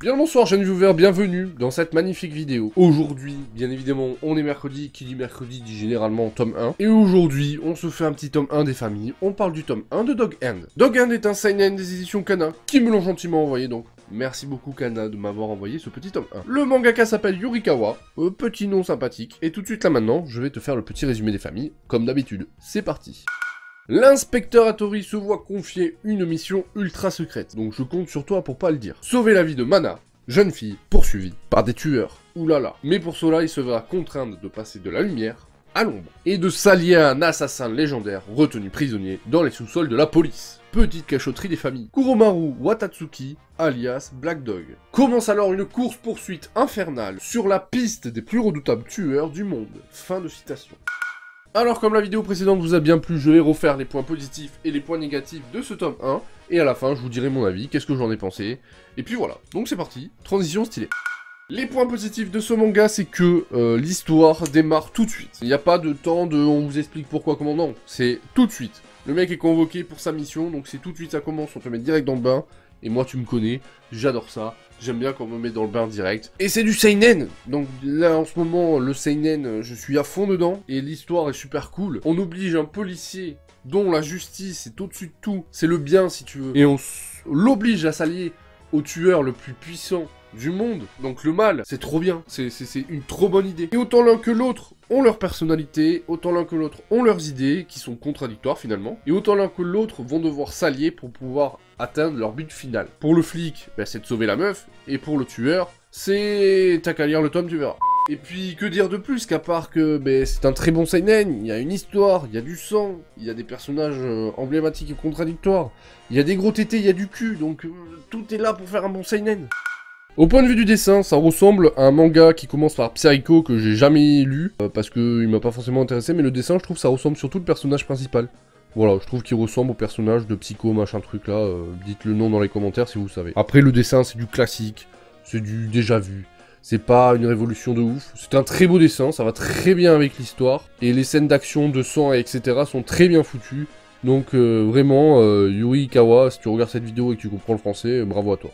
Bien le bonsoir, jeunes viewers, bienvenue dans cette magnifique vidéo. Aujourd'hui, bien évidemment, on est mercredi, qui dit mercredi dit généralement tome 1. Et aujourd'hui, on se fait un petit tome 1 des familles, on parle du tome 1 de Dog Hand. Dog Hand est un seinen des éditions Kana, qui me l'ont gentiment envoyé donc. Merci beaucoup Kana de m'avoir envoyé ce petit tome 1. Le mangaka s'appelle Yurikawa, petit nom sympathique. Et tout de suite là maintenant, je vais te faire le petit résumé des familles, comme d'habitude. C'est parti. L'inspecteur Hattori se voit confier une mission ultra secrète, donc je compte sur toi pour pas le dire. Sauver la vie de Mana, jeune fille poursuivie par des tueurs. Oulala. Mais pour cela, il se verra contraint de passer de la lumière à l'ombre, et de s'allier à un assassin légendaire retenu prisonnier dans les sous-sols de la police. Petite cachotterie des familles. Kuromaru Watatsuki, alias Black Dog, commence alors une course-poursuite infernale sur la piste des plus redoutables tueurs du monde. Fin de citation. Alors comme la vidéo précédente vous a bien plu, je vais refaire les points positifs et les points négatifs de ce tome 1, et à la fin je vous dirai mon avis, qu'est-ce que j'en ai pensé, et puis voilà. Donc c'est parti, transition stylée. Les points positifs de ce manga, c'est que l'histoire démarre tout de suite. Il n'y a pas de temps de on vous explique pourquoi, comment, non, c'est tout de suite. Le mec est convoqué pour sa mission, donc c'est tout de suite ça commence, on te met direct dans le bain, et moi tu me connais, j'adore ça. J'aime bien quand on me met dans le bain direct. Et c'est du seinen. Donc là, en ce moment, le seinen, je suis à fond dedans. Et l'histoire est super cool. On oblige un policier dont la justice est au-dessus de tout. C'est le bien, si tu veux. Et on l'oblige à s'allier au tueur le plus puissant du monde. Donc le mal, c'est trop bien. C'est une trop bonne idée. Et autant l'un que l'autre ont leur personnalité, autant l'un que l'autre ont leurs idées, qui sont contradictoires finalement, et autant l'un que l'autre vont devoir s'allier pour pouvoir atteindre leur but final. Pour le flic, bah, c'est de sauver la meuf, et pour le tueur, c'est... t'as qu'à lire le tome, tu verras. Et puis, que dire de plus qu'à part que bah, c'est un très bon seinen, il y a une histoire, il y a du sang, il y a des personnages emblématiques et contradictoires, il y a des gros tétés, il y a du cul, donc tout est là pour faire un bon seinen. Au point de vue du dessin, ça ressemble à un manga qui commence par Psycho que j'ai jamais lu, parce qu'il m'a pas forcément intéressé, mais le dessin, je trouve ça ressemble surtout au personnage principal. Voilà, je trouve qu'il ressemble au personnage de Psycho, machin truc là, dites le nom dans les commentaires si vous savez. Après, le dessin, c'est du classique, c'est du déjà vu, c'est pas une révolution de ouf. C'est un très beau dessin, ça va très bien avec l'histoire, et les scènes d'action, de sang, etc. sont très bien foutues. Donc vraiment, Yurikawa, si tu regardes cette vidéo et que tu comprends le français, bravo à toi.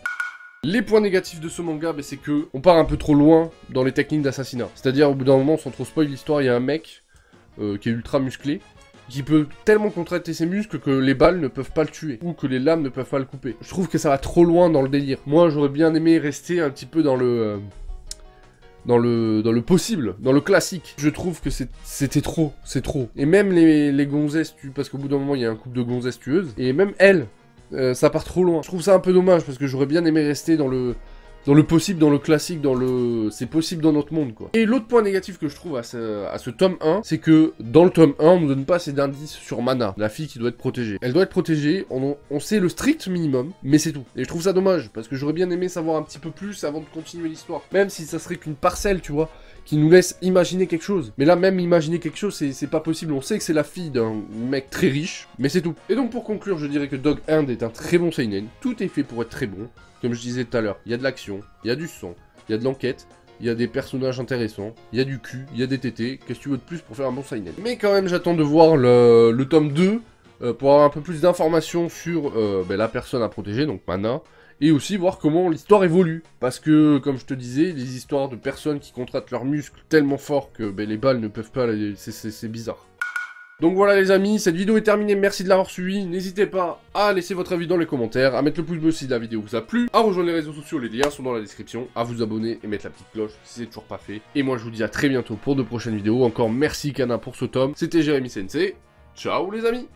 Les points négatifs de ce manga, bah, c'est que on part un peu trop loin dans les techniques d'assassinat. C'est-à-dire, au bout d'un moment, sans trop spoil l'histoire, il y a un mec qui est ultra musclé, qui peut tellement contracter ses muscles que les balles ne peuvent pas le tuer, ou que les lames ne peuvent pas le couper. Je trouve que ça va trop loin dans le délire. Moi, j'aurais bien aimé rester un petit peu dans le possible, dans le classique. Je trouve que c'était trop, c'est trop. Et même les gonzesses tueuses, parce qu'au bout d'un moment, il y a un couple de gonzesses tueuses, et même elles, ça part trop loin. Je trouve ça un peu dommage, parce que j'aurais bien aimé rester dans le possible, dans le classique, c'est possible dans notre monde, quoi. Et l'autre point négatif que je trouve à ce tome 1, c'est que dans le tome 1, on nous donne pas assez d'indices sur Mana, la fille qui doit être protégée. Elle doit être protégée, on sait le strict minimum, mais c'est tout. Et je trouve ça dommage, parce que j'aurais bien aimé savoir un petit peu plus avant de continuer l'histoire. Même si ça serait qu'une parcelle, tu vois, qui nous laisse imaginer quelque chose. Mais là, même imaginer quelque chose, c'est pas possible. On sait que c'est la fille d'un mec très riche, mais c'est tout. Et donc pour conclure, je dirais que Dog Hand est un très bon seinen. Tout est fait pour être très bon. Comme je disais tout à l'heure, il y a de l'action, il y a du sang, il y a de l'enquête, il y a des personnages intéressants, il y a du cul, il y a des tétés. Qu'est-ce que tu veux de plus pour faire un bon seinen? Mais quand même, j'attends de voir le tome 2 pour avoir un peu plus d'informations sur la personne à protéger, donc Mana. Et aussi voir comment l'histoire évolue. Parce que, comme je te disais, les histoires de personnes qui contractent leurs muscles tellement fort que les balles ne peuvent pas... C'est bizarre. Donc voilà les amis, cette vidéo est terminée, merci de l'avoir suivi. N'hésitez pas à laisser votre avis dans les commentaires, à mettre le pouce bleu si la vidéo vous a plu, à rejoindre les réseaux sociaux, les liens sont dans la description, à vous abonner et mettre la petite cloche si c'est toujours pas fait. Et moi je vous dis à très bientôt pour de prochaines vidéos. Encore merci Kana pour ce tome. C'était Jérémy Sensei. Ciao les amis.